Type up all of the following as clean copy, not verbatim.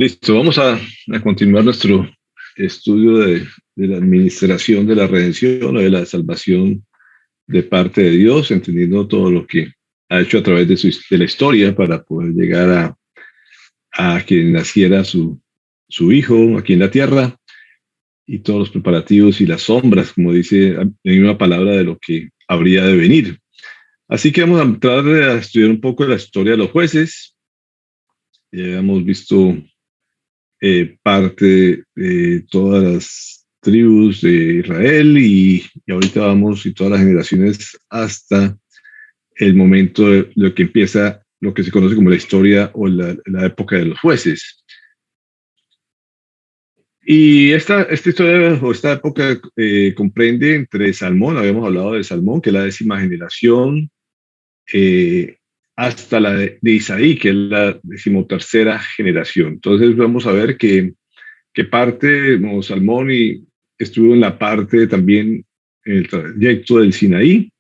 Listo, vamos a continuar nuestro estudio de la administración de la redención o de la salvación de parte de Dios, entendiendo todo lo que ha hecho a través de la historia para poder llegar a que naciera su hijo aquí en la tierra y todos los preparativos y las sombras, como dice la misma palabra, de lo que habría de venir. Así que vamos a entrar a estudiar un poco la historia de los jueces. Ya hemos visto parte de todas las tribus de Israel y ahorita vamos y todas las generaciones hasta el momento de lo que empieza, lo que se conoce como la historia o la época de los jueces. Y esta historia o esta época comprende entre Salmón, habíamos hablado de Salmón, que es la 10ª generación, eh, hasta la de Isaí, que es la 13ª generación. Entonces vamos a ver que parte, como Salmón, y estuvo en la parte también en el trayecto del Sinaí,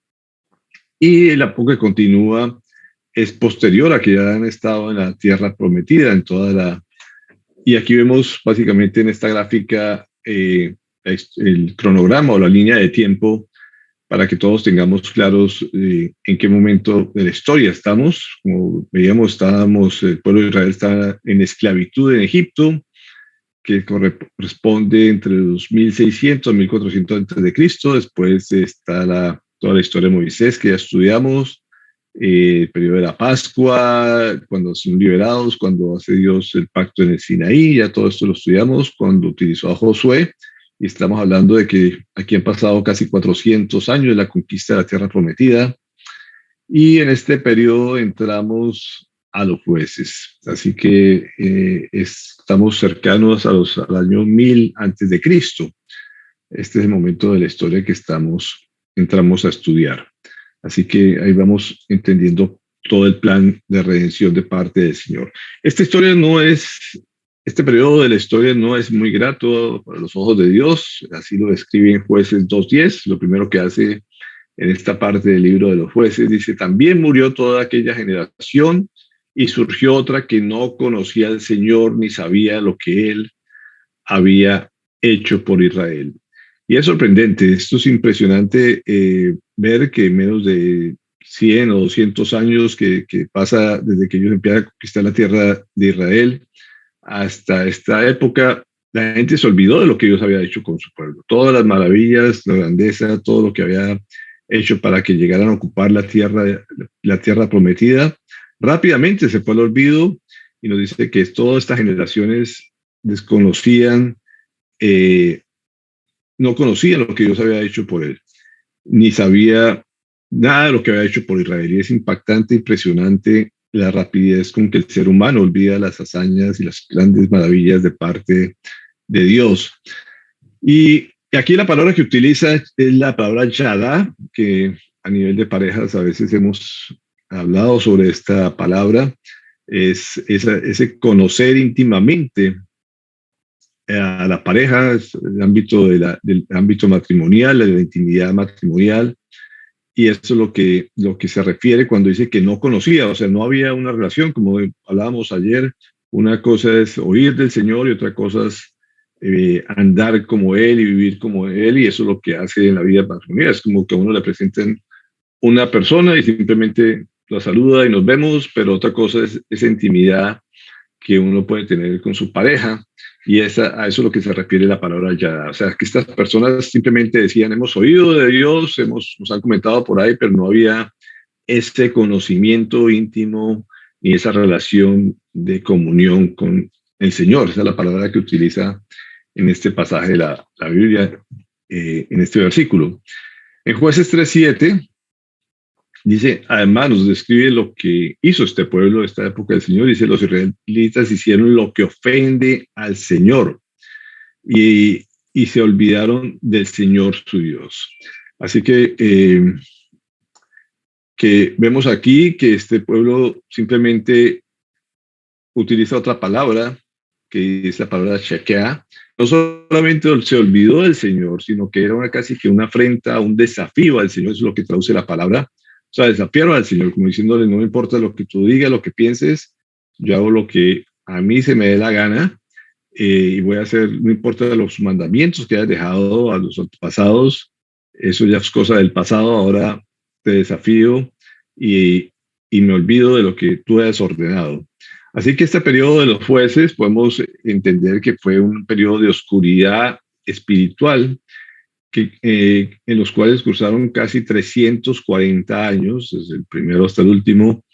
y la época que continúa es posterior a que ya han estado en la tierra prometida, en toda la... Y aquí vemos básicamente en esta gráfica el cronograma o la línea de tiempo para que todos tengamos claros en qué momento de la historia estamos. Como veíamos, el pueblo de Israel está en esclavitud en Egipto, que corresponde entre los 1600 y 1400 antes de Cristo. Después está toda la historia de Moisés, que ya estudiamos, el periodo de la Pascua, cuando son liberados, cuando hace Dios el pacto en el Sinaí, ya todo esto lo estudiamos, cuando utilizó a Josué, y estamos hablando de que aquí han pasado casi 400 años de la conquista de la tierra prometida, y en este periodo entramos a los jueces. Así que estamos cercanos al año 1000 antes de Cristo. Este es el momento de la historia que entramos a estudiar. Así que ahí vamos entendiendo todo el plan de redención de parte del Señor. Este periodo de la historia no es muy grato para los ojos de Dios, así lo describe en Jueces 2:10. Lo primero que hace en esta parte del libro de los jueces dice: también murió toda aquella generación y surgió otra que no conocía al Señor ni sabía lo que Él había hecho por Israel. Y es sorprendente, esto es impresionante, ver que en menos de 100 o 200 años que pasa desde que ellos empiezan a conquistar la tierra de Israel hasta esta época, la gente se olvidó de lo que Dios había hecho con su pueblo. Todas las maravillas, la grandeza, todo lo que había hecho para que llegaran a ocupar la tierra prometida, rápidamente se fue al olvido, y nos dice que todas estas generaciones desconocían, no conocían lo que Dios había hecho por él, ni sabía nada de lo que había hecho por Israel. Y es impactante, impresionante la rapidez con que el ser humano olvida las hazañas y las grandes maravillas de parte de Dios. Y aquí la palabra que utiliza es la palabra yada, que a nivel de parejas a veces hemos hablado sobre esta palabra. Es ese conocer íntimamente a la pareja, el ámbito del ámbito matrimonial, de la intimidad matrimonial. Y eso es lo que se refiere cuando dice que no conocía, o sea, no había una relación, como hablábamos ayer. Una cosa es oír del Señor y otra cosa es andar como Él y vivir como Él, y eso es lo que hace en la vida matrimonial. Es como que a uno le presenten una persona y simplemente la saluda y nos vemos, pero otra cosa es esa intimidad que uno puede tener con su pareja, y a eso es lo que se refiere la palabra ya. O sea, que estas personas simplemente decían: hemos oído de Dios, nos han comentado por ahí, pero no había ese conocimiento íntimo ni esa relación de comunión con el Señor. Esa es la palabra que utiliza en este pasaje de la Biblia, en este versículo. En Jueces 3:7 dice, además nos describe lo que hizo este pueblo de esta época del Señor. Dice: los israelitas hicieron lo que ofende al Señor y se olvidaron del Señor su Dios. Así que vemos aquí que este pueblo simplemente utiliza otra palabra, que es la palabra shekeah. No solamente se olvidó del Señor, sino que era casi que una afrenta, un desafío al Señor. Eso es lo que traduce la palabra. O sea, desafiaron al Señor, como diciéndole: no me importa lo que tú digas, lo que pienses, yo hago lo que a mí se me dé la gana, y voy a hacer, no importa los mandamientos que hayas dejado a los antepasados, eso ya es cosa del pasado, ahora te desafío y, y me olvido de lo que tú has ordenado. Así que este periodo de los jueces podemos entender que fue un periodo de oscuridad espiritual en los cuales cruzaron casi 340 años, desde el primero hasta el último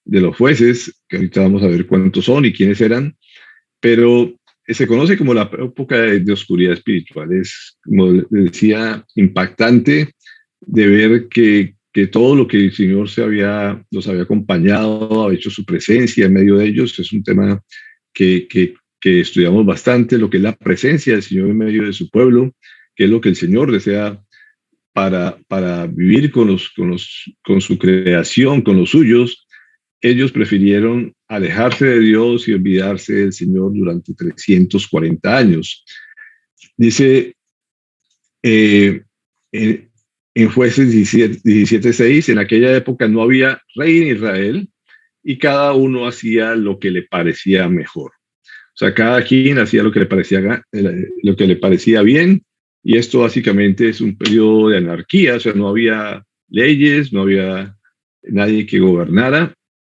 de los jueces, que ahorita vamos a ver cuántos son y quiénes eran, pero se conoce como la época de oscuridad espiritual. Es, como decía, impactante de ver que todo lo que el Señor los había acompañado, ha hecho su presencia en medio de ellos. Es un tema que estudiamos bastante, lo que es la presencia del Señor en medio de su pueblo, que es lo que el Señor desea para vivir con su creación, con los suyos. Ellos prefirieron alejarse de Dios y olvidarse del Señor durante 340 años. Dice en Jueces 17:6, en aquella época no había rey en Israel y cada uno hacía lo que le parecía mejor. O sea, cada quien hacía lo que le parecía bien, y esto básicamente es un periodo de anarquía. O sea, no había leyes, no había nadie que gobernara,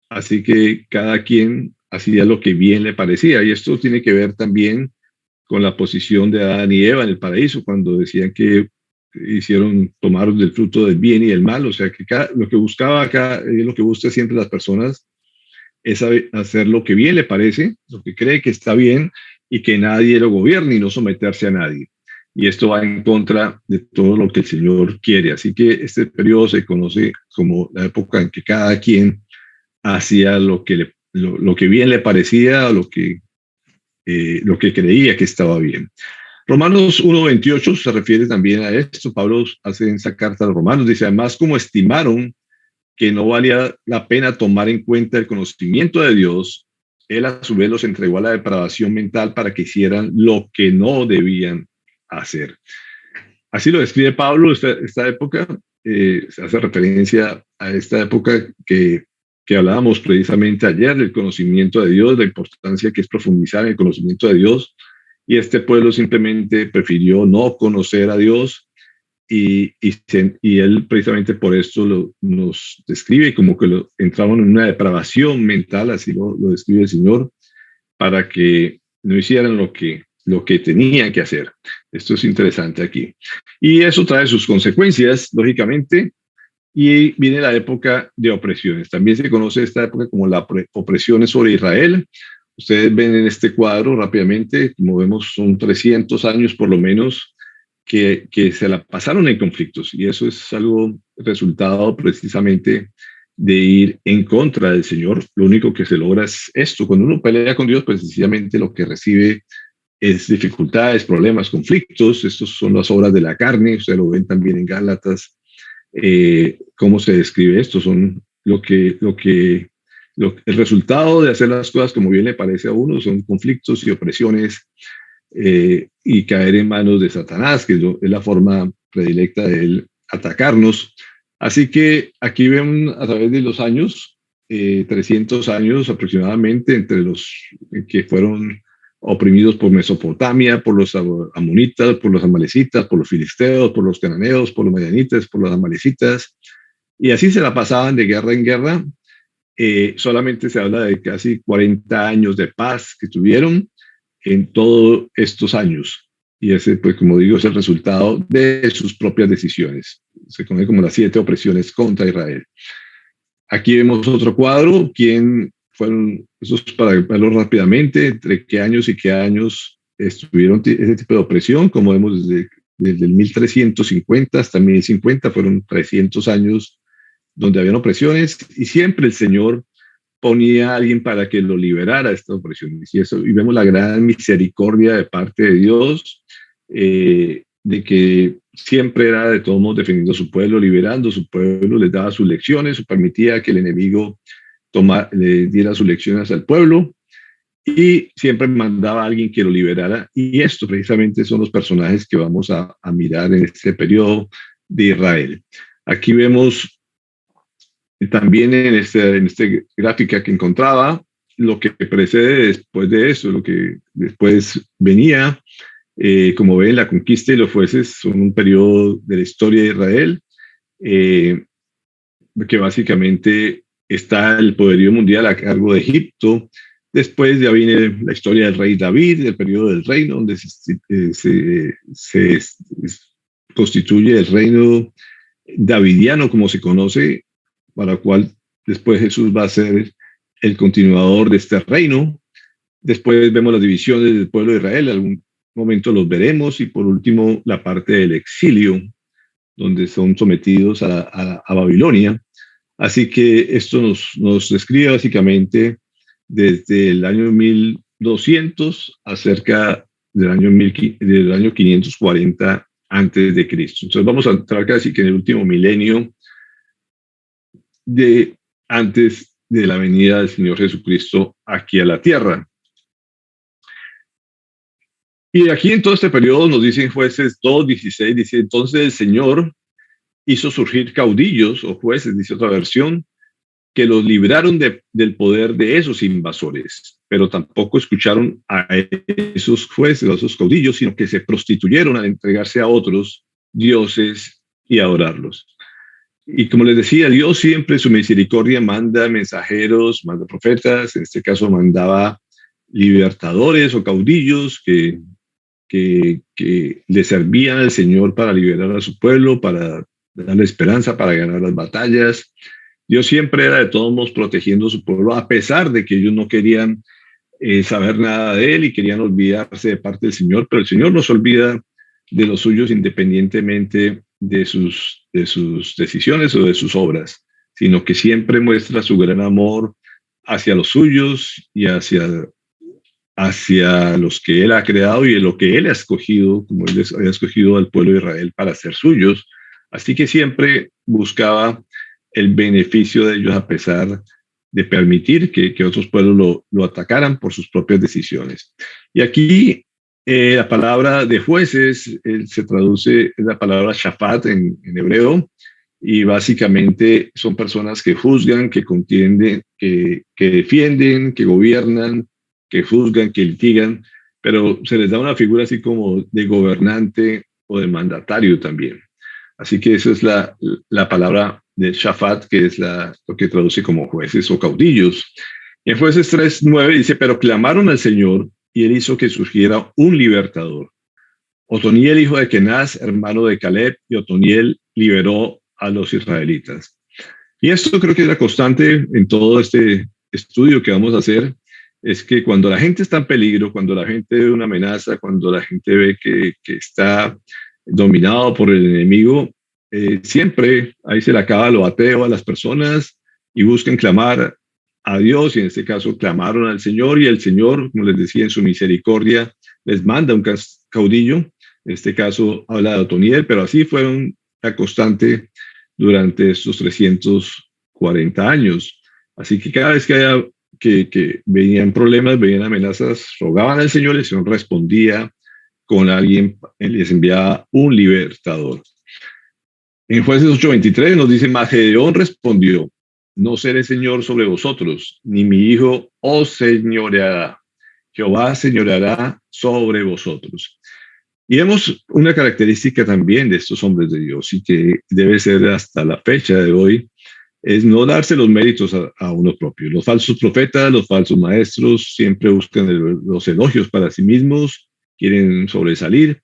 así que cada quien hacía lo que bien le parecía. Y esto tiene que ver también con la posición de Adán y Eva en el paraíso, cuando decían que tomaron del fruto del bien y del mal. O sea, que lo que buscaba acá, lo que busca siempre las personas, es hacer lo que bien le parece, lo que cree que está bien, y que nadie lo gobierne y no someterse a nadie. Y esto va en contra de todo lo que el Señor quiere. Así que este periodo se conoce como la época en que cada quien hacía lo que bien le parecía, lo que creía que estaba bien. Romanos 1:28 se refiere también a esto. Pablo hace en esa carta a los Romanos, dice: además, como estimaron que no valía la pena tomar en cuenta el conocimiento de Dios, él a su vez los entregó a la depravación mental para que hicieran lo que no debían hacer. Así lo describe Pablo esta época. Se hace referencia a esta época que hablábamos precisamente ayer, del conocimiento de Dios, la importancia que es profundizar en el conocimiento de Dios, y este pueblo simplemente prefirió no conocer a Dios. Y él precisamente por esto nos describe como que entraban en una depravación mental, así lo describe el Señor, para que no hicieran lo que tenían que hacer. Esto es interesante aquí. Y eso trae sus consecuencias, lógicamente, y viene la época de opresiones. También se conoce esta época como la opresiones sobre Israel. Ustedes ven en este cuadro rápidamente, como vemos, son 300 años por lo menos que se la pasaron en conflictos, y eso es algo resultado precisamente de ir en contra del Señor. Lo único que se logra es esto. Cuando uno pelea con Dios, pues sencillamente lo que recibe es dificultades, problemas, conflictos. Estos son las obras de la carne. Ustedes lo ven también en Gálatas, cómo se describe esto. Son el resultado de hacer las cosas como bien le parece a uno, son conflictos y opresiones, y caer en manos de Satanás, que es la forma predilecta de él atacarnos. Así que aquí ven a través de los años, 300 años aproximadamente, entre los que fueron oprimidos por Mesopotamia, por los amonitas, por los amalecitas, por los filisteos, por los cananeos, por los madianitas, por los amalecitas, y así se la pasaban de guerra en guerra. Solamente se habla de casi 40 años de paz que tuvieron en todos estos años. Y ese, pues como digo, es el resultado de sus propias decisiones. Se conoce como las 7 opresiones contra Israel. Aquí vemos otro cuadro. ¿Quién fueron esos, para verlo rápidamente, entre qué años y qué años estuvieron ese tipo de opresión? Como vemos, desde el 1350 hasta 1050 fueron 300 años donde habían opresiones, y siempre el Señor ponía a alguien para que lo liberara de estas opresiones. Y vemos la gran misericordia de parte de Dios, de que siempre era de todos modos defendiendo a su pueblo, liberando a su pueblo, les daba sus lecciones, permitía que el enemigo le diera sus lecciones al pueblo, y siempre mandaba a alguien que lo liberara. Y estos precisamente son los personajes que vamos a mirar en este periodo de Israel. Aquí vemos también en esta gráfica que encontraba, lo que precede después de eso, lo que después venía. Como ven, la conquista y los jueces son un periodo de la historia de Israel, eh, que básicamente está el poderío mundial a cargo de Egipto. Después ya viene la historia del rey David, el periodo del reino, donde se constituye el reino davidiano, como se conoce, para el cual después Jesús va a ser el continuador de este reino. Después vemos las divisiones del pueblo de Israel, en algún momento los veremos, y por último la parte del exilio, donde son sometidos a Babilonia. Así que esto nos describe básicamente desde el año 1200 acerca del año 540 antes de Cristo. Entonces vamos a entrar casi que en el último milenio de antes de la venida del Señor Jesucristo aquí a la tierra. Y aquí en todo este periodo nos dicen Jueces 2:16, dice, entonces el Señor hizo surgir caudillos o jueces, dice otra versión, que los libraron del poder de esos invasores, pero tampoco escucharon a esos jueces, a esos caudillos, sino que se prostituyeron al entregarse a otros dioses y adorarlos. Y como les decía, Dios siempre su misericordia manda mensajeros, manda profetas, en este caso mandaba libertadores o caudillos que le servían al Señor para liberar a su pueblo, para darle esperanza, para ganar las batallas. Dios siempre era de todos modos protegiendo a su pueblo, a pesar de que ellos no querían saber nada de él y querían olvidarse de parte del Señor, pero el Señor no se olvida de los suyos independientemente de sus decisiones o de sus obras, sino que siempre muestra su gran amor hacia los suyos y hacia los que él ha creado y de lo que él ha escogido, como él había escogido al pueblo de Israel para ser suyos. Así que siempre buscaba el beneficio de ellos a pesar de permitir que otros pueblos lo atacaran por sus propias decisiones. Y aquí la palabra de jueces se traduce, es la palabra shafat en hebreo, y básicamente son personas que juzgan, que contienden, que defienden, que gobiernan, que juzgan, que litigan, pero se les da una figura así como de gobernante o de mandatario también. Así que esa es la palabra de shafat, que es lo que traduce como jueces o caudillos. Y en Jueces 3:9 dice, pero clamaron al Señor y él hizo que surgiera un libertador. Otoniel, hijo de Kenaz, hermano de Caleb, y Otoniel liberó a los israelitas. Y esto creo que es la constante en todo este estudio que vamos a hacer, es que cuando la gente está en peligro, cuando la gente ve una amenaza, cuando la gente ve que está dominado por el enemigo, siempre ahí se le acaba lo ateo a las personas y buscan clamar a Dios, y en este caso clamaron al Señor, y el Señor, como les decía, en su misericordia les manda un caudillo. En este caso habla de Otoniel, pero así fue la constante durante estos 340 años. Así que cada vez que venían problemas, venían amenazas, rogaban al Señor, el Señor respondía con alguien, les enviaba un libertador. En Jueces 8:23 nos dice, mas Gedeón respondió, no seré señor sobre vosotros, ni mi hijo os señoreará. Jehová señoreará sobre vosotros. Y vemos una característica también de estos hombres de Dios, y que debe ser hasta la fecha de hoy, es no darse los méritos a uno propio. Los falsos profetas, los falsos maestros siempre buscan los elogios para sí mismos, quieren sobresalir.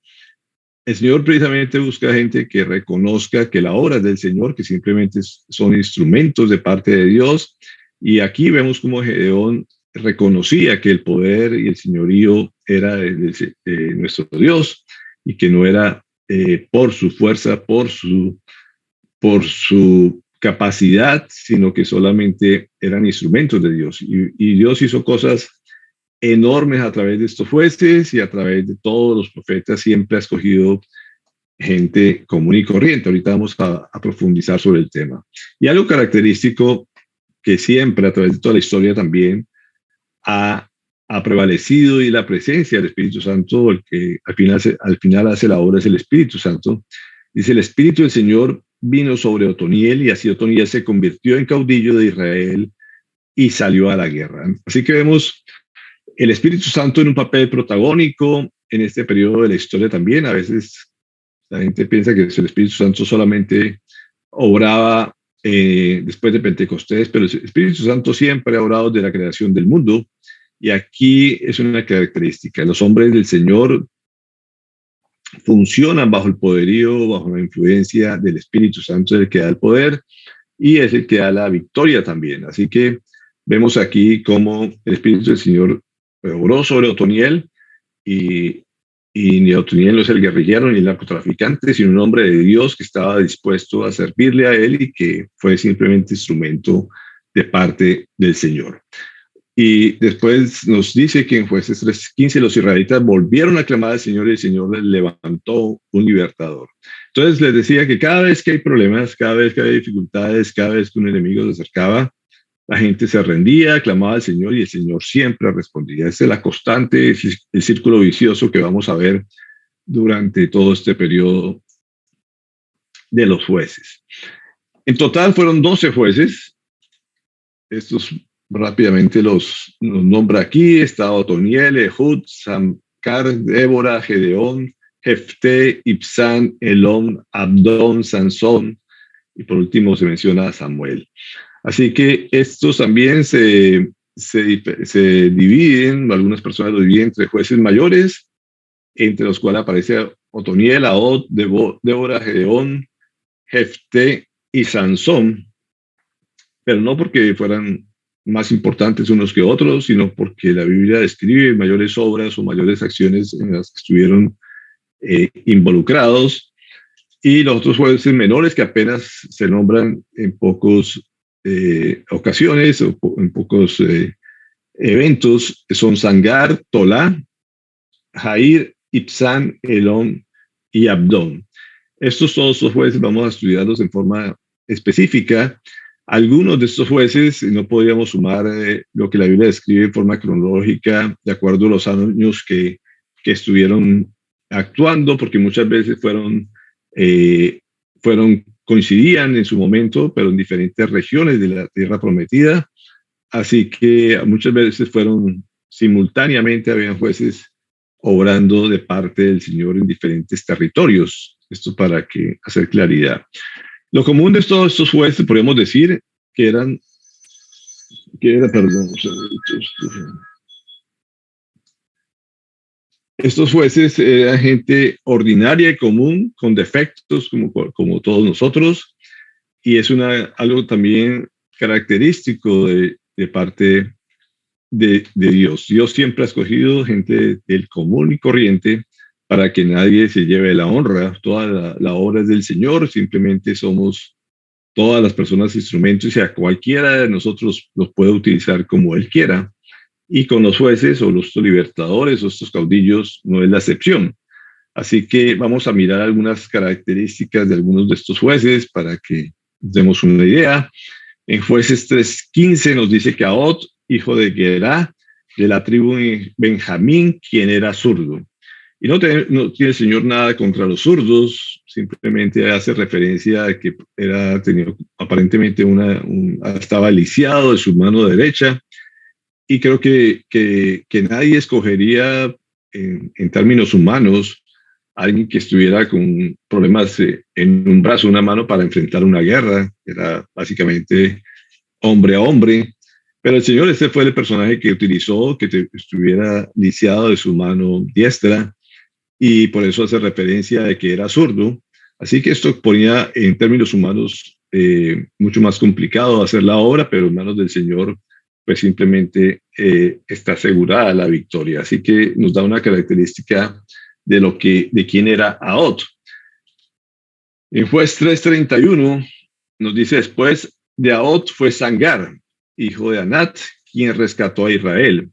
El Señor precisamente busca gente que reconozca que la obra es del Señor, que simplemente son instrumentos de parte de Dios. Y aquí vemos cómo Gedeón reconocía que el poder y el señorío era de nuestro Dios, y que no era por su fuerza, por su capacidad, sino que solamente eran instrumentos de Dios. Y Dios hizo cosas enormes a través de estos jueces, y a través de todos los profetas siempre ha escogido gente común y corriente. Ahorita vamos a profundizar sobre el tema. Y algo característico que siempre a través de toda la historia también ha prevalecido, y la presencia del Espíritu Santo, el que al final hace la obra, es el Espíritu Santo. Dice, el Espíritu del Señor vino sobre Otoniel, y así Otoniel se convirtió en caudillo de Israel y salió a la guerra. Así que vemos el Espíritu Santo en un papel protagónico en este periodo de la historia también. A veces la gente piensa que el Espíritu Santo solamente obraba después de Pentecostés, pero el Espíritu Santo siempre ha obrado desde la creación del mundo. Y aquí es una característica. Los hombres del Señor funcionan bajo el poderío, bajo la influencia del Espíritu Santo, el que da el poder y es el que da la victoria también. Así que vemos aquí cómo el Espíritu del Señor obró sobre Otoniel y ni Otoniel no es el guerrillero ni el narcotraficante, sino un hombre de Dios que estaba dispuesto a servirle a él y que fue simplemente instrumento de parte del Señor. Y después nos dice que en Jueces 3:15 los israelitas volvieron a clamar al Señor y el Señor les levantó un libertador. Entonces les decía que cada vez que hay problemas, cada vez que hay dificultades, cada vez que un enemigo se acercaba, la gente se rendía, clamaba al Señor y el Señor siempre respondía. Esa es la constante, es el círculo vicioso que vamos a ver durante todo este periodo de los jueces. En total fueron 12 jueces. Estos rápidamente los nombra aquí. Está Otoniel, Ehud, Samcar, Débora, Gedeón, Jefté, Ibsán, Elón, Abdón, Sansón y por último se menciona a Samuel. Así que estos también se dividen, algunas personas lo dividen entre jueces mayores, entre los cuales aparece Otoniel, Ahod, Débora, Gedeón, Jefté y Sansón, pero no porque fueran más importantes unos que otros, sino porque la Biblia describe mayores obras o mayores acciones en las que estuvieron involucrados, y los otros jueces menores que apenas se nombran en pocos ocasiones o en pocos eventos son Sangar, Tolá, Jair, Ibsán, Elón y Abdón. Todos los jueces vamos a estudiarlos en forma específica. Algunos de estos jueces no podríamos sumar lo que la Biblia describe en forma cronológica de acuerdo a los años que estuvieron actuando, porque muchas veces coincidían en su momento, pero en diferentes regiones de la Tierra Prometida. Así que muchas veces fueron simultáneamente, habían jueces obrando de parte del Señor en diferentes territorios. Esto para hacer claridad. Lo común de todos estos jueces, podríamos decir, estos jueces eran gente ordinaria y común, con defectos como todos nosotros, y es algo también característico de parte de Dios. Dios siempre ha escogido gente del común y corriente para que nadie se lleve la honra. Toda la obra es del Señor, simplemente somos todas las personas instrumentos y a cualquiera de nosotros los puede utilizar como Él quiera. Y con los jueces o los libertadores o estos caudillos no es la excepción. Así que vamos a mirar algunas características de algunos de estos jueces para que demos una idea. En Jueces 3:15 nos dice que Ahod, hijo de Gerá, de la tribu de Benjamín, quien era zurdo. Y no tiene el Señor nada contra los zurdos, simplemente hace referencia a que tenía aparentemente estaba lisiado de su mano derecha, y creo que nadie escogería en términos humanos a alguien que estuviera con problemas en un brazo, una mano para enfrentar una guerra. Era básicamente hombre a hombre. Pero el Señor, fue el personaje que utilizó, que estuviera lisiado de su mano diestra, y por eso hace referencia de que era zurdo. Así que esto ponía en términos humanos mucho más complicado hacer la obra, pero en manos del Señor pues simplemente está asegurada la victoria. Así que nos da una característica de quién era Ahod. En Juez 3:31 nos dice: después de Ahod fue Sangar, hijo de Anat, quien rescató a Israel.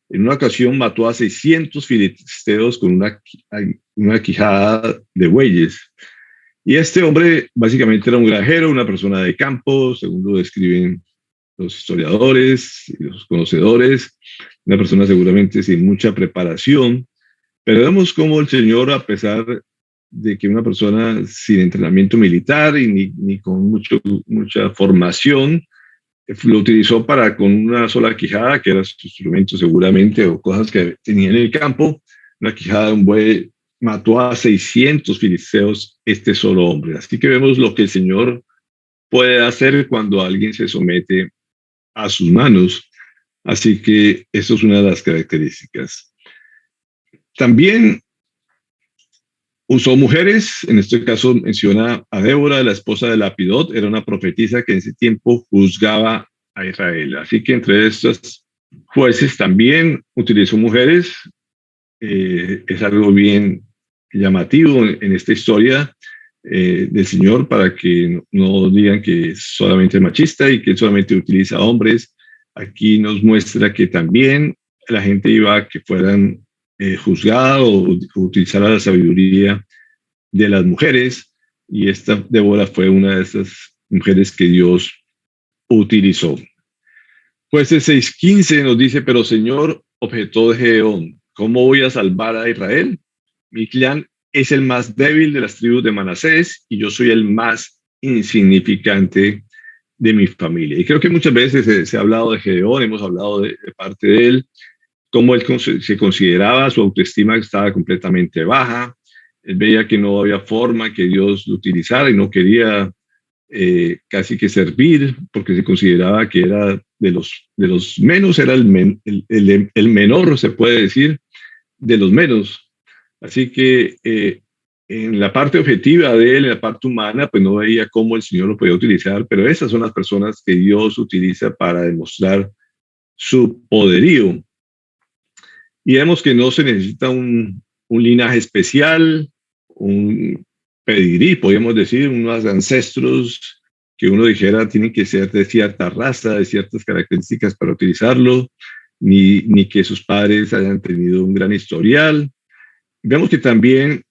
En una ocasión mató a 600 filisteos con una quijada de bueyes. Y este hombre básicamente era un granjero, una persona de campo, según lo describen los historiadores y los conocedores, una persona seguramente sin mucha preparación, pero vemos cómo el Señor, a pesar de que una persona sin entrenamiento militar y ni con mucha formación, lo utilizó para con una sola quijada, que era su instrumento seguramente, o cosas que tenía en el campo, una quijada de un buey, mató a 600 filisteos este solo hombre. Así que vemos lo que el Señor puede hacer cuando alguien se somete a sus manos. Así que eso es una de las características. También usó mujeres, en este caso menciona a Débora, la esposa de Lapidot, era una profetisa que en ese tiempo juzgaba a Israel. Así que entre estos jueces también utilizó mujeres. Es algo bien llamativo en esta historia del Señor para que no digan que es solamente machista y que solamente utiliza hombres. Aquí nos muestra que también la gente iba a que fueran juzgadas o utilizara la sabiduría de las mujeres, y esta Débora fue una de esas mujeres que Dios utilizó. Jueces 6:15 nos dice, pero Señor, objetó Gedeón, ¿cómo voy a salvar a Israel? Mi clan es el más débil de las tribus de Manasés y yo soy el más insignificante de mi familia. Y creo que muchas veces se ha hablado de Gedeón, hemos hablado de parte de él, cómo él se consideraba, su autoestima estaba completamente baja, él veía que no había forma que Dios lo utilizara y no quería casi que servir porque se consideraba que era de los menos, era el menor, se puede decir, de los menos. Así que en la parte objetiva de él, en la parte humana, pues no veía cómo el Señor lo podía utilizar, pero esas son las personas que Dios utiliza para demostrar su poderío. Y vemos que no se necesita un linaje especial, un pedigrí, podríamos decir, unos ancestros que uno dijera tienen que ser de cierta raza, de ciertas características para utilizarlo, ni que sus padres hayan tenido un gran historial. Vemos que también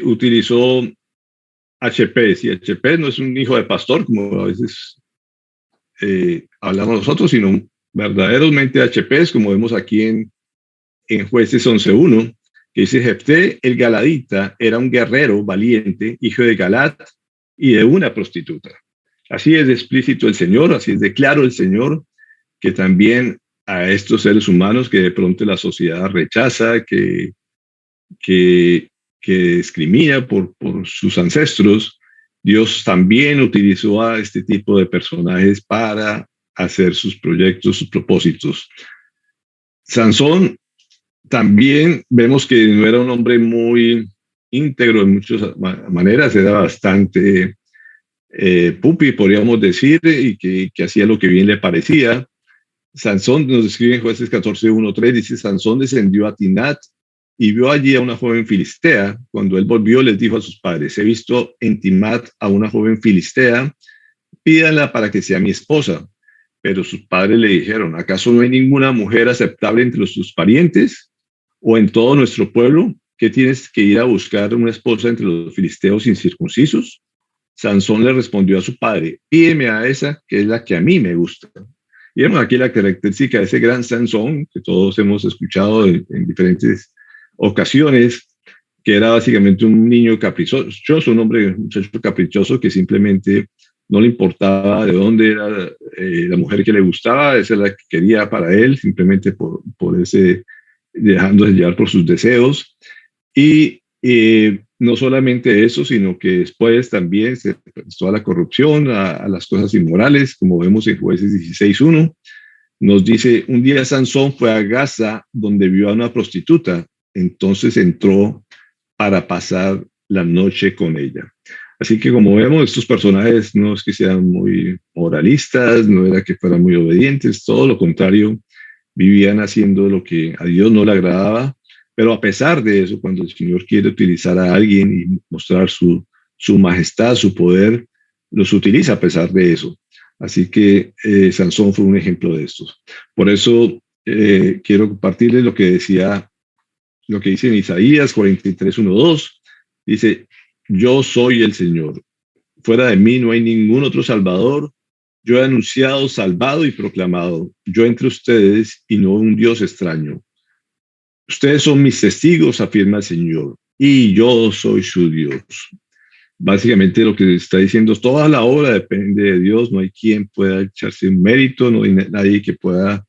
utilizó HP, y HP no es un hijo de pastor, como a veces hablamos nosotros, sino verdaderamente HP, como vemos aquí en Jueces 11:1, que dice, Jefté el Galadita era un guerrero valiente, hijo de Galat y de una prostituta. Así es de explícito el Señor, así es de claro el Señor, que también a estos seres humanos que de pronto la sociedad rechaza, que discrimina por sus ancestros, Dios también utilizó a este tipo de personajes para hacer sus proyectos, sus propósitos. Sansón también vemos que no era un hombre muy íntegro en muchas maneras, era bastante pupi, podríamos decir, y que hacía lo que bien le parecía. Sansón nos describe en Jueces 14:1-3, dice, Sansón descendió a Tinat y vio allí a una joven filistea. Cuando él volvió, les dijo a sus padres, he visto en Timat a una joven filistea, pídanla para que sea mi esposa. Pero sus padres le dijeron, ¿acaso no hay ninguna mujer aceptable entre sus parientes o en todo nuestro pueblo que tienes que ir a buscar una esposa entre los filisteos incircuncisos? Sansón le respondió a su padre, pídeme a esa que es la que a mí me gusta. Y vemos aquí la característica de ese gran Sansón que todos hemos escuchado en diferentes ocasiones, que era básicamente un niño caprichoso, un hombre, un muchacho caprichoso que simplemente no le importaba de dónde era la mujer que le gustaba, esa es la que quería para él, simplemente por ese, dejándose llevar por sus deseos. Y no solamente eso, sino que después también se prestó a la corrupción, a las cosas inmorales, como vemos en Jueces 16:1. Nos dice, un día Sansón fue a Gaza donde vio a una prostituta, entonces entró para pasar la noche con ella. Así que como vemos, estos personajes no es que sean muy moralistas, no era que fueran muy obedientes, todo lo contrario, vivían haciendo lo que a Dios no le agradaba, pero a pesar de eso, cuando el Señor quiere utilizar a alguien y mostrar su majestad, su poder, los utiliza a pesar de eso. Así que Sansón fue un ejemplo de estos. Por eso quiero compartirles lo que dice en Isaías 43:1-2. Dice, yo soy el Señor. Fuera de mí no hay ningún otro Salvador. Yo he anunciado, salvado y proclamado. Yo entre ustedes y no un Dios extraño. Ustedes son mis testigos, afirma el Señor, y yo soy su Dios. Básicamente lo que está diciendo es toda la obra depende de Dios, no hay quien pueda echarse un mérito, no hay nadie que pueda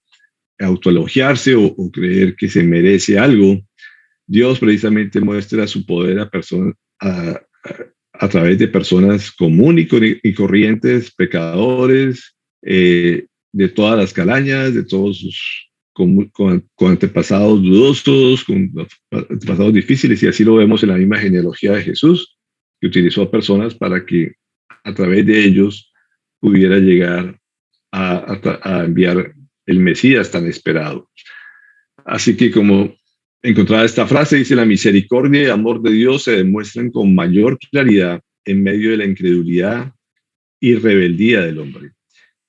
autoelogiarse o creer que se merece algo. Dios precisamente muestra su poder a, a través de personas comunes y corrientes, pecadores, de todas las calañas, de todos sus con antepasados dudosos, con antepasados difíciles, y así lo vemos en la misma genealogía de Jesús, que utilizó a personas para que a través de ellos pudiera llegar a enviar el Mesías tan esperado. Así que como encontrada esta frase, dice, la misericordia y amor de Dios se demuestran con mayor claridad en medio de la incredulidad y rebeldía del hombre.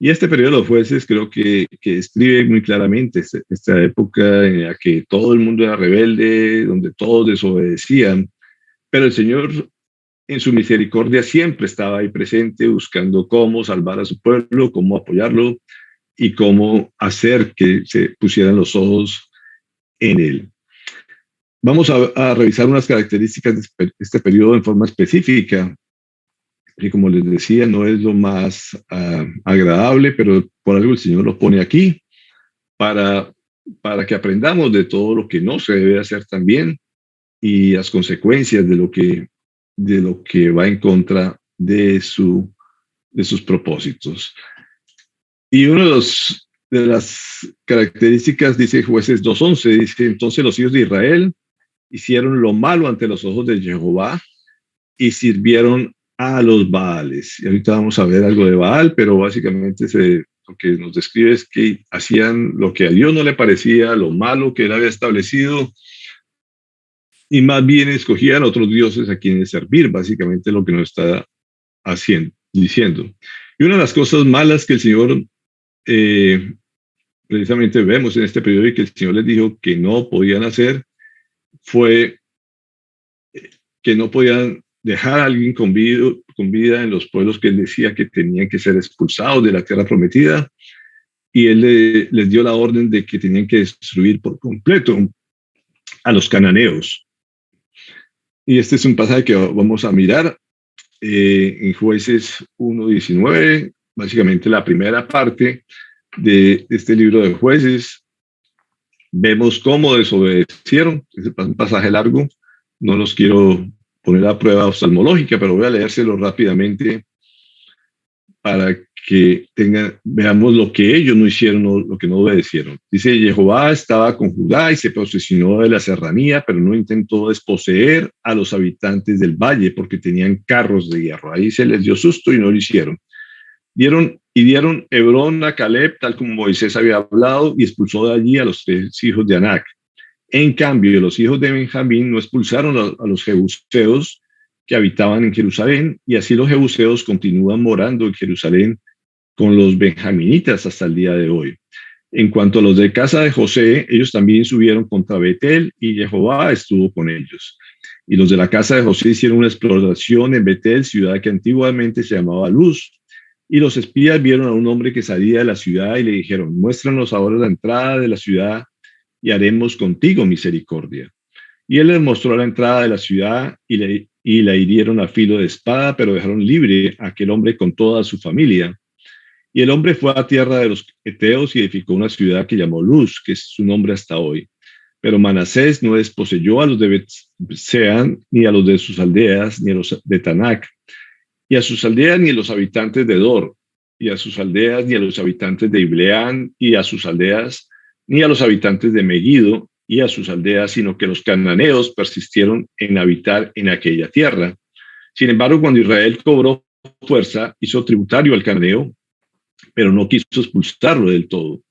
Y este periodo de los jueces creo que describe muy claramente esta época en la que todo el mundo era rebelde, donde todos desobedecían, pero el Señor en su misericordia siempre estaba ahí presente, buscando cómo salvar a su pueblo, cómo apoyarlo y cómo hacer que se pusieran los ojos en él. Vamos a revisar unas características de este periodo en forma específica, que como les decía, no es lo más agradable, pero por algo el Señor lo pone aquí para, para que aprendamos de todo lo que no se debe hacer también y las consecuencias de lo que va en contra de sus propósitos. Y una de las características, dice Jueces 2:11, dice, entonces los hijos de Israel hicieron lo malo ante los ojos de Jehová y sirvieron a los Baales. Y ahorita vamos a ver algo de Baal, pero básicamente lo que nos describe es que hacían lo que a Dios no le parecía, lo malo que él había establecido, y más bien escogían otros dioses a quienes servir, básicamente lo que nos está diciendo. Y una de las cosas malas que el Señor precisamente vemos en este periodo y que el Señor les dijo que no podían hacer fue que no podían dejar a alguien con vida en los pueblos que él decía que tenían que ser expulsados de la tierra prometida, y él les dio la orden de que tenían que destruir por completo a los cananeos. Y este es un pasaje que vamos a mirar en Jueces 1:19, básicamente la primera parte de este libro de Jueces. Vemos cómo desobedecieron, es un pasaje largo, no los quiero poner a prueba oftalmológica, pero voy a leérselo rápidamente para que veamos lo que ellos no hicieron, lo que no obedecieron. Dice, Jehová estaba con Judá y se posesionó de la serranía, pero no intentó desposeer a los habitantes del valle porque tenían carros de hierro. Ahí se les dio susto y no lo hicieron. Dieron Hebrón a Caleb, tal como Moisés había hablado, y expulsó de allí a los 3 hijos de Anac. En cambio, los hijos de Benjamín no expulsaron a los jebuseos que habitaban en Jerusalén, y así los jebuseos continúan morando en Jerusalén con los benjaminitas hasta el día de hoy. En cuanto a los de casa de José, ellos también subieron contra Betel y Jehová estuvo con ellos. Y los de la casa de José hicieron una exploración en Betel, ciudad que antiguamente se llamaba Luz. Y los espías vieron a un hombre que salía de la ciudad y le dijeron, muéstranos ahora la entrada de la ciudad y haremos contigo misericordia. Y él les mostró la entrada de la ciudad y la hirieron a filo de espada, pero dejaron libre a aquel hombre con toda su familia. Y el hombre fue a tierra de los heteos y edificó una ciudad que llamó Luz, que es su nombre hasta hoy. Pero Manasés no desposeyó a los de Bet-Sean, ni a los de sus aldeas, ni a los de Tanac, y a sus aldeas ni a los habitantes de Dor, y a sus aldeas ni a los habitantes de Ibleán, y a sus aldeas ni a los habitantes de Megiddo, y a sus aldeas, sino que los cananeos persistieron en habitar en aquella tierra. Sin embargo, cuando Israel cobró fuerza, hizo tributario al cananeo, pero no quiso expulsarlo del todo.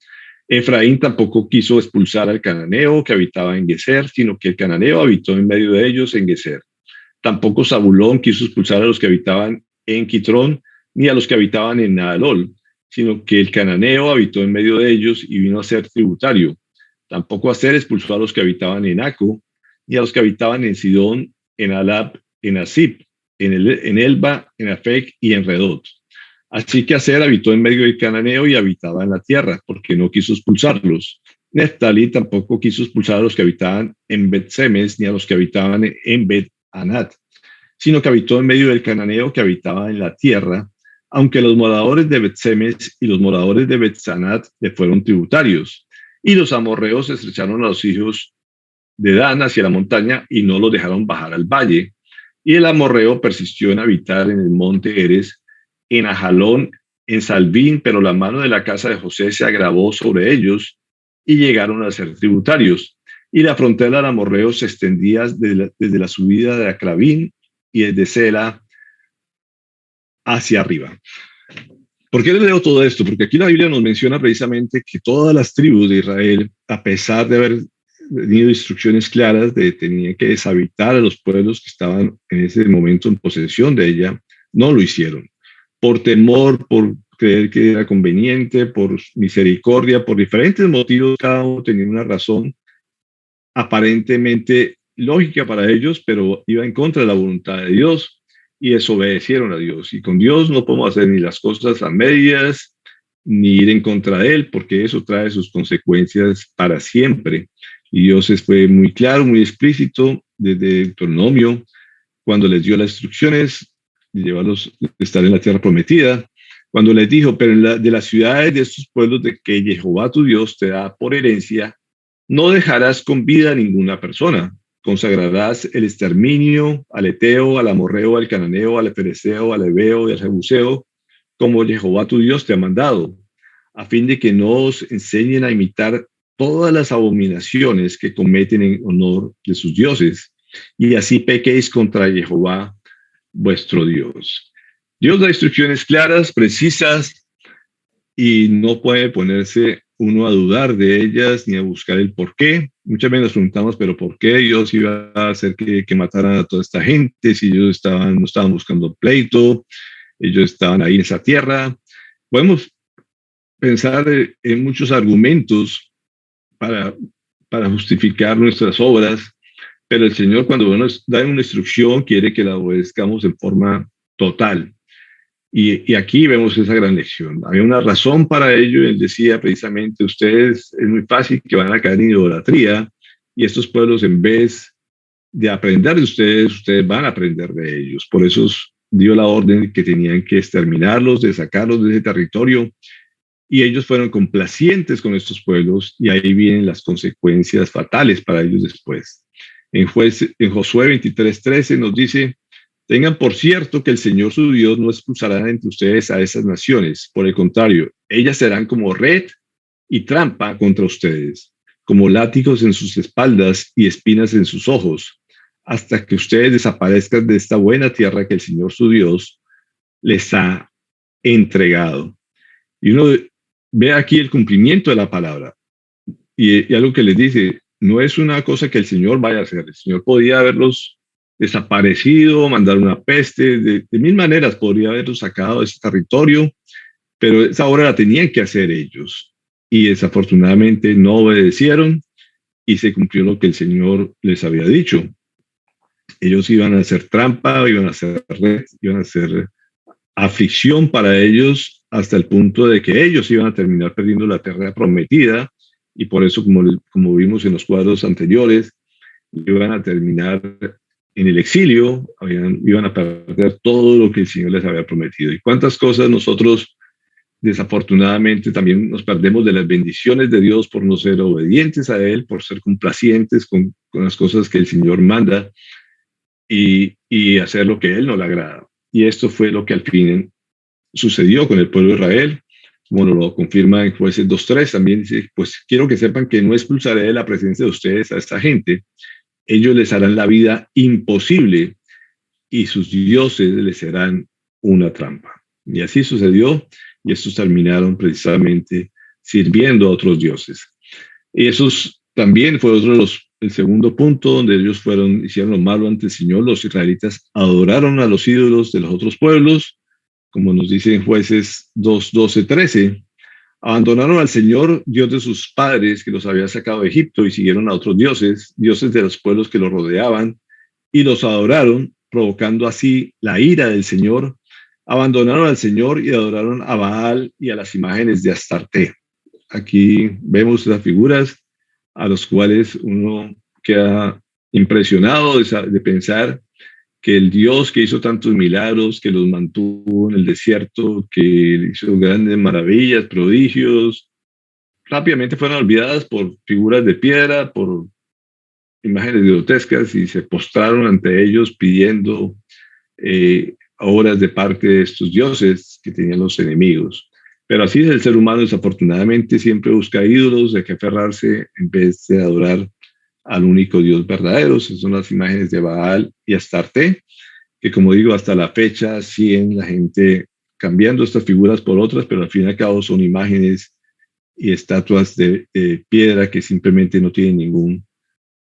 Efraín tampoco quiso expulsar al cananeo que habitaba en Geser, sino que el cananeo habitó en medio de ellos en Geser. Tampoco Zabulón quiso expulsar a los que habitaban en Quitrón, ni a los que habitaban en Nahalol, sino que el cananeo habitó en medio de ellos y vino a ser tributario. Tampoco Aser expulsó a los que habitaban en Aco, ni a los que habitaban en Sidón, en Alab, en Asip, en Elba, en Afec y en Redot. Así que Aser habitó en medio del cananeo y habitaba en la tierra, porque no quiso expulsarlos. Neftalí tampoco quiso expulsar a los que habitaban en Bet-Semes, ni a los que habitaban en Bet-Anat. sino que habitó en medio del cananeo que habitaba en la tierra, aunque los moradores de Bet-Semes y los moradores de Bet-Sanat le fueron tributarios. Y los amorreos estrecharon a los hijos de Dan hacia la montaña y no los dejaron bajar al valle. Y el amorreo persistió en habitar en el monte Eres, en Ajalón, en Salbín, pero la mano de la casa de José se agravó sobre ellos y llegaron a ser tributarios. Y la frontera del amorreo se extendía desde la subida de Aclavín y desde Sela hacia arriba. ¿Por qué les leo todo esto? Porque aquí la Biblia nos menciona precisamente que todas las tribus de Israel, a pesar de haber tenido instrucciones claras de que tenían que deshabitar a los pueblos que estaban en ese momento en posesión de ella, no lo hicieron. Por temor, por creer que era conveniente, por misericordia, por diferentes motivos, cada uno tenía una razón aparentemente lógica para ellos, pero iba en contra de la voluntad de Dios y desobedecieron a Dios. Y con Dios no podemos hacer ni las cosas a medias, ni ir en contra de Él, porque eso trae sus consecuencias para siempre. Y Dios fue muy claro, muy explícito desde Deuteronomio, cuando les dio las instrucciones de llevarlos a estar en la tierra prometida, cuando les dijo, pero de las ciudades de estos pueblos de que Jehová tu Dios te da por herencia, no dejarás con vida a ninguna persona. Consagrarás el exterminio al Eteo, al Amorreo, al Cananeo, al Fereceo, al Ebeo y al Jebuseo, como Jehová tu Dios te ha mandado, a fin de que no os enseñen a imitar todas las abominaciones que cometen en honor de sus dioses, y así pequéis contra Jehová vuestro Dios. Dios da instrucciones claras, precisas, y no puede ponerse uno a dudar de ellas ni a buscar el por qué. Muchas veces nos preguntamos, pero ¿por qué Dios iba a hacer que mataran a toda esta gente si ellos no estaban buscando pleito, ellos estaban ahí en esa tierra? Podemos pensar en muchos argumentos para justificar nuestras obras, pero el Señor cuando nos da una instrucción quiere que la obedezcamos en forma total. Y aquí vemos esa gran lección. Había una razón para ello. Él decía precisamente, ustedes es muy fácil que van a caer en idolatría y estos pueblos en vez de aprender de ustedes van a aprender de ellos. Por eso dio la orden que tenían que exterminarlos, de sacarlos de ese territorio. Y ellos fueron complacientes con estos pueblos y ahí vienen las consecuencias fatales para ellos después. En Josué 23:13 nos dice, tengan por cierto que el Señor su Dios no expulsará entre ustedes a esas naciones. Por el contrario, ellas serán como red y trampa contra ustedes, como látigos en sus espaldas y espinas en sus ojos, hasta que ustedes desaparezcan de esta buena tierra que el Señor su Dios les ha entregado. Y uno ve aquí el cumplimiento de la palabra. Y algo que les dice, no es una cosa que el Señor vaya a hacer. El Señor podía haberlos desaparecido, mandar una peste, de mil maneras podría haberlos sacado de ese territorio, pero esa obra la tenían que hacer ellos. Y desafortunadamente no obedecieron y se cumplió lo que el Señor les había dicho. Ellos iban a hacer trampa, iban a hacer red, iban a hacer aflicción para ellos hasta el punto de que ellos iban a terminar perdiendo la tierra prometida y por eso, como vimos en los cuadros anteriores, iban a terminar en el exilio, iban a perder todo lo que el Señor les había prometido. Y cuántas cosas nosotros desafortunadamente también nos perdemos de las bendiciones de Dios por no ser obedientes a Él, por ser complacientes con las cosas que el Señor manda y hacer lo que a Él no le agrada. Y esto fue lo que al fin sucedió con el pueblo de Israel, como lo confirma en Jueces 2:3, también dice, pues quiero que sepan que no expulsaré de la presencia de ustedes a esta gente, ellos les harán la vida imposible y sus dioses les serán una trampa. Y así sucedió, y estos terminaron precisamente sirviendo a otros dioses. Y eso también fue el segundo punto donde ellos hicieron lo malo ante el Señor. Los israelitas adoraron a los ídolos de los otros pueblos, como nos dice en Jueces 2:12-13. Abandonaron al Señor, Dios de sus padres, que los había sacado de Egipto, y siguieron a otros dioses, dioses de los pueblos que los rodeaban, y los adoraron, provocando así la ira del Señor. Abandonaron al Señor y adoraron a Baal y a las imágenes de Astarte. Aquí vemos las figuras a los cuales uno queda impresionado de pensar que el Dios que hizo tantos milagros, que los mantuvo en el desierto, que hizo grandes maravillas, prodigios, rápidamente fueron olvidadas por figuras de piedra, por imágenes grotescas, y se postraron ante ellos pidiendo obras de parte de estos dioses que tenían los enemigos. Pero así es el ser humano, desafortunadamente siempre busca ídolos de que aferrarse en vez de adorar al único Dios verdadero. Esas son las imágenes de Baal y Astarte, que como digo, hasta la fecha siguen la gente cambiando estas figuras por otras, pero al fin y al cabo son imágenes y estatuas de piedra que simplemente no tienen ningún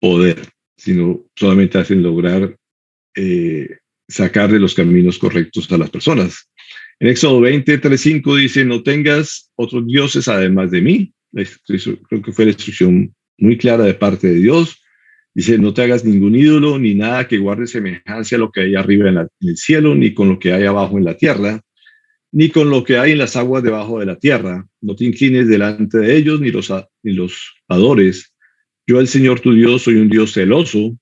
poder, sino solamente hacen lograr sacar de los caminos correctos a las personas. En Éxodo 20, 3-5 dice, no tengas otros dioses además de mí. Creo que fue la instrucción muy clara de parte de Dios. Dice, no te hagas ningún ídolo, ni nada que guarde semejanza a lo que hay arriba en el cielo, ni con lo que hay abajo en la tierra, ni con lo que hay en las aguas debajo de la tierra. No te inclines delante de ellos, ni los adores. Yo, el Señor tu Dios, soy un Dios celoso.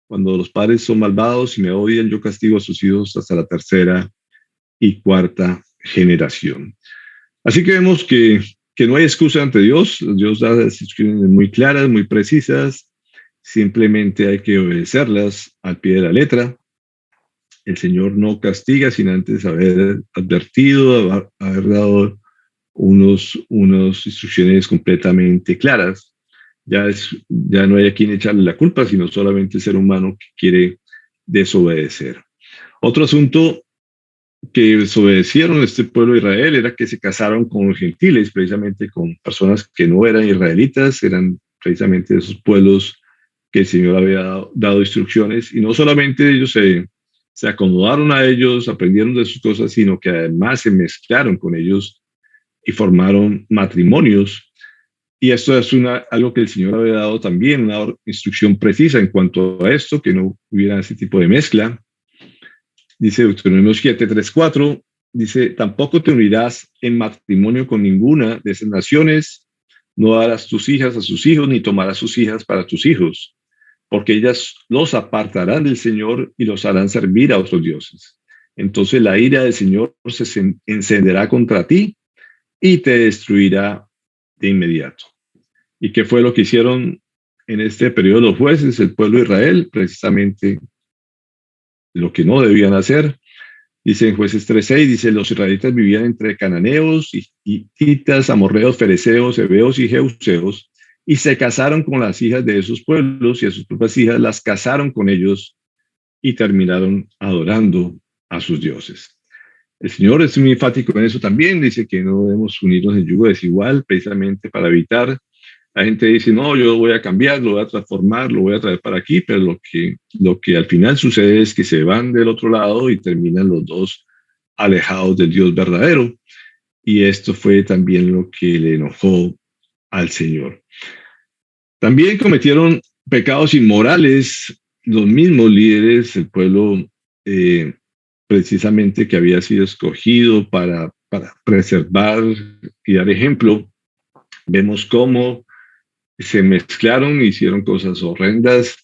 Cuando los padres son malvados y me odian, yo castigo a sus hijos hasta la tercera y cuarta generación. Así que vemos que no hay excusa ante Dios. Dios da las instrucciones muy claras, muy precisas. Simplemente hay que obedecerlas al pie de la letra. El Señor no castiga sin antes haber advertido, haber dado unas instrucciones completamente claras. Ya no hay a quien echarle la culpa, sino solamente el ser humano que quiere desobedecer. Otro asunto que desobedecieron este pueblo de Israel era que se casaron con gentiles, precisamente con personas que no eran israelitas, eran precisamente esos pueblos que el Señor había dado instrucciones, y no solamente ellos se acomodaron a ellos, aprendieron de sus cosas, sino que además se mezclaron con ellos y formaron matrimonios. Y esto es algo que el Señor había dado también, una instrucción precisa en cuanto a esto, que no hubiera ese tipo de mezcla. Dice Deuteronomio 7, 3, 4, dice, tampoco te unirás en matrimonio con ninguna de esas naciones, no darás tus hijas a sus hijos, ni tomarás sus hijas para tus hijos, porque ellas los apartarán del Señor y los harán servir a otros dioses. Entonces la ira del Señor se encenderá contra ti y te destruirá de inmediato. ¿Y qué fue lo que hicieron en este periodo los jueces, el pueblo de Israel? Precisamente lo que no debían hacer. Dice en Jueces 3:6, dice, los israelitas vivían entre cananeos, hititas, amorreos, fereceos, heveos y jeuseos, y se casaron con las hijas de esos pueblos, y a sus propias hijas las casaron con ellos y terminaron adorando a sus dioses. El Señor es muy enfático en eso también, dice que no debemos unirnos en yugo desigual, precisamente para evitar. La gente dice, no, yo lo voy a cambiar, lo voy a transformar, lo voy a traer para aquí, pero lo que al final sucede es que se van del otro lado y terminan los dos alejados del Dios verdadero. Y esto fue también lo que le enojó al Señor. También cometieron pecados inmorales los mismos líderes, el pueblo precisamente que había sido escogido para preservar y dar ejemplo. Vemos cómo se mezclaron, hicieron cosas horrendas,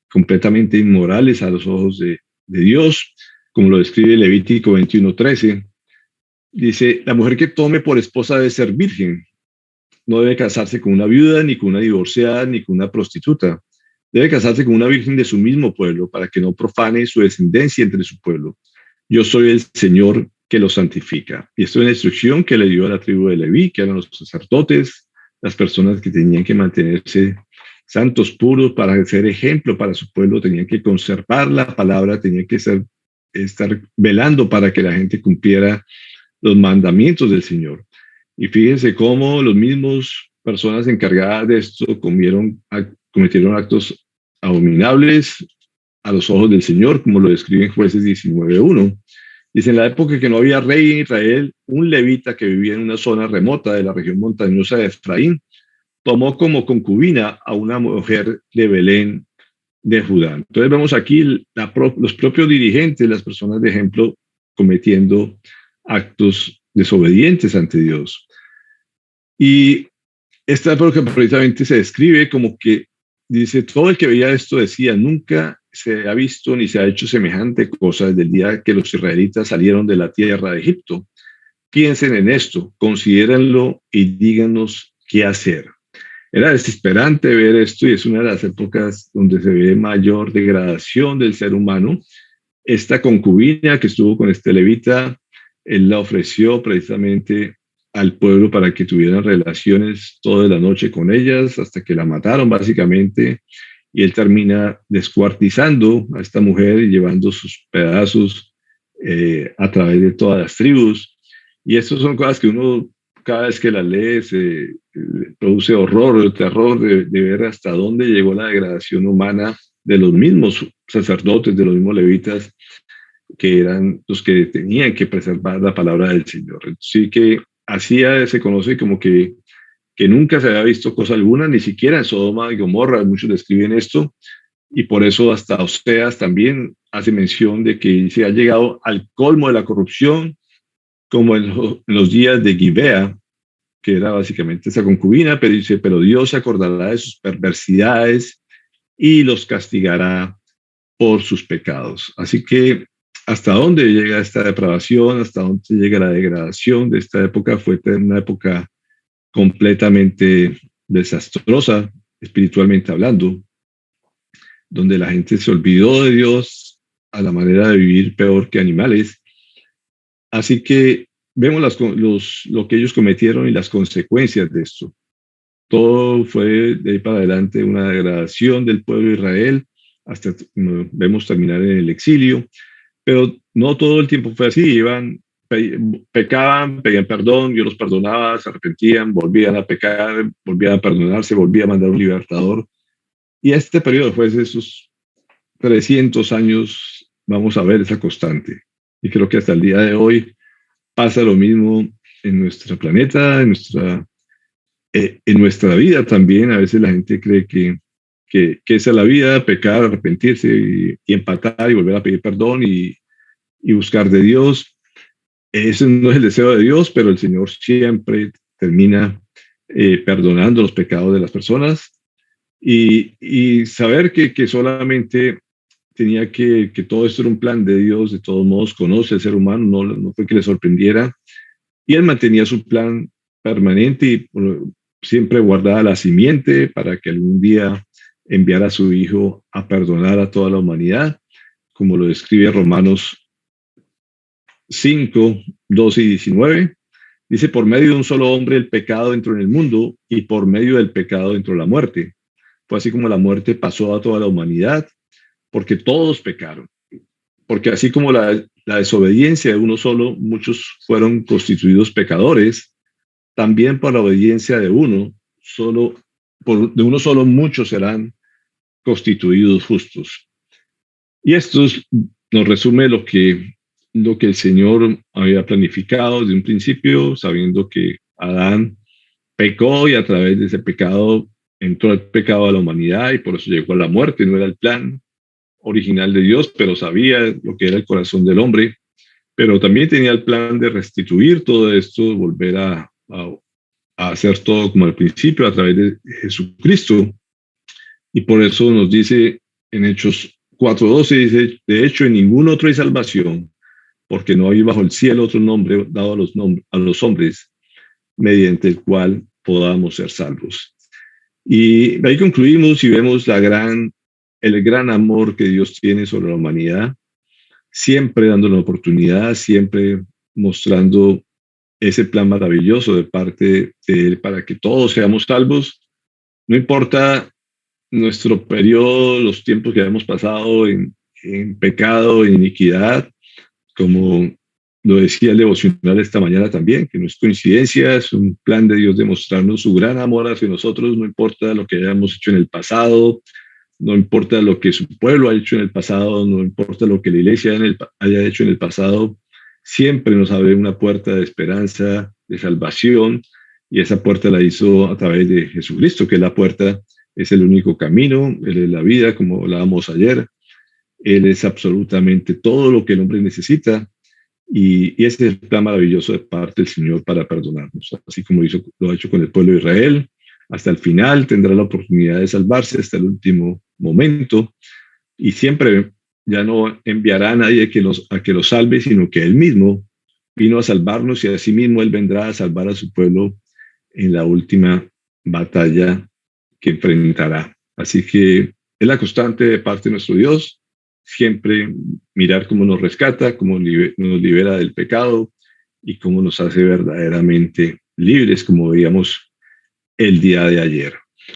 completamente inmorales a los ojos de Dios, como lo describe Levítico 21:13. Dice, la mujer que tome por esposa debe ser virgen, no debe casarse con una viuda, ni con una divorciada, ni con una prostituta. Debe casarse con una virgen de su mismo pueblo, para que no profane su descendencia entre su pueblo. Yo soy el Señor que lo santifica. Y esto es una instrucción que le dio a la tribu de Leví, que eran los sacerdotes, las personas que tenían que mantenerse santos, puros, para ser ejemplo para su pueblo, tenían que conservar la palabra, tenían que estar velando para que la gente cumpliera los mandamientos del Señor. Y fíjense cómo los mismos personas encargadas de esto cometieron actos abominables a los ojos del Señor, como lo describe en Jueces 19:1. Dice, en la época que no había rey en Israel, un levita que vivía en una zona remota de la región montañosa de Efraín, tomó como concubina a una mujer de Belén de Judá. Entonces vemos aquí los propios dirigentes, las personas de ejemplo, cometiendo actos desobedientes ante Dios. Y esta época precisamente se describe como que, dice, todo el que veía esto decía, nunca se ha visto ni se ha hecho semejante cosa desde el día que los israelitas salieron de la tierra de Egipto. Piensen en esto, considérenlo y díganos qué hacer. Era desesperante ver esto y es una de las épocas donde se ve mayor degradación del ser humano. Esta concubina que estuvo con este levita, él la ofreció precisamente al pueblo para que tuvieran relaciones toda la noche con ellas hasta que la mataron básicamente, y él termina descuartizando a esta mujer y llevando sus pedazos a través de todas las tribus. Y estas son cosas que uno cada vez que las lee se produce horror o terror de ver hasta dónde llegó la degradación humana de los mismos sacerdotes, de los mismos levitas, que eran los que tenían que preservar la palabra del Señor. Sí que así se conoce como que nunca se había visto cosa alguna, ni siquiera en Sodoma y Gomorra, muchos describen esto, y por eso hasta Oseas también hace mención de que se ha llegado al colmo de la corrupción, como en los días de Gibea, que era básicamente esa concubina, pero dice, pero Dios se acordará de sus perversidades y los castigará por sus pecados. Así que hasta dónde llega esta depravación, hasta dónde llega la degradación de esta época, fue una época completamente desastrosa, espiritualmente hablando, donde la gente se olvidó de Dios a la manera de vivir peor que animales. Así que vemos lo que ellos cometieron y las consecuencias de esto. Todo fue de ahí para adelante una degradación del pueblo de Israel, hasta vemos terminar en el exilio, pero no todo el tiempo fue así. Pecaban, pedían perdón, Dios los perdonaba, se arrepentían, volvían a pecar, volvían a perdonarse, volvían a mandar un libertador. Y este periodo fue de esos 300 años, vamos a ver esa constante. Y creo que hasta el día de hoy pasa lo mismo en nuestro planeta, en nuestra vida también. A veces la gente cree que esa es la vida, pecar, arrepentirse y empatar y volver a pedir perdón y buscar de Dios. Ese no es el deseo de Dios, pero el Señor siempre termina perdonando los pecados de las personas y saber que solamente tenía que todo esto era un plan de Dios. De todos modos, conoce al ser humano, no fue que le sorprendiera, y él mantenía su plan permanente y siempre guardaba la simiente para que algún día enviara a su Hijo a perdonar a toda la humanidad, como lo describe Romanos 5, 12 y 19. Dice, por medio de un solo hombre el pecado entró en el mundo y por medio del pecado entró la muerte. Fue así como la muerte pasó a toda la humanidad, porque todos pecaron. Porque así como la desobediencia de uno solo, muchos fueron constituidos pecadores, también por la obediencia de uno solo, de uno solo muchos serán constituidos justos. Y esto nos resume lo que el Señor había planificado desde un principio, sabiendo que Adán pecó y a través de ese pecado entró el pecado a la humanidad y por eso llegó a la muerte. No era el plan original de Dios, pero sabía lo que era el corazón del hombre, pero también tenía el plan de restituir todo esto, volver a hacer todo como al principio a través de Jesucristo. Y por eso nos dice en Hechos 4:12, dice, de hecho en ningún otro hay salvación, porque no hay bajo el cielo otro nombre dado a los hombres mediante el cual podamos ser salvos. Y ahí concluimos y vemos el gran amor que Dios tiene sobre la humanidad, siempre dando la oportunidad, siempre mostrando ese plan maravilloso de parte de Él para que todos seamos salvos. No importa nuestro periodo, los tiempos que hemos pasado en pecado, en iniquidad, como lo decía el devocional esta mañana también, que no es coincidencia, es un plan de Dios de mostrarnos su gran amor hacia nosotros. No importa lo que hayamos hecho en el pasado, no importa lo que su pueblo ha hecho en el pasado, no importa lo que la iglesia haya hecho en el pasado, siempre nos abre una puerta de esperanza, de salvación, y esa puerta la hizo a través de Jesucristo, que es la puerta, es el único camino, Él es la vida, como hablábamos ayer. Él es absolutamente todo lo que el hombre necesita, y ese es el plan maravilloso de parte del Señor para perdonarnos, así como lo ha hecho con el pueblo de Israel. Hasta el final tendrá la oportunidad de salvarse hasta el último momento, y siempre ya no enviará a nadie a que los salve, sino que Él mismo vino a salvarnos y así mismo Él vendrá a salvar a su pueblo en la última batalla que enfrentará. Así que es la constante de parte de nuestro Dios, siempre mirar cómo nos rescata, cómo nos libera del pecado y cómo nos hace verdaderamente libres, como veíamos el día de ayer.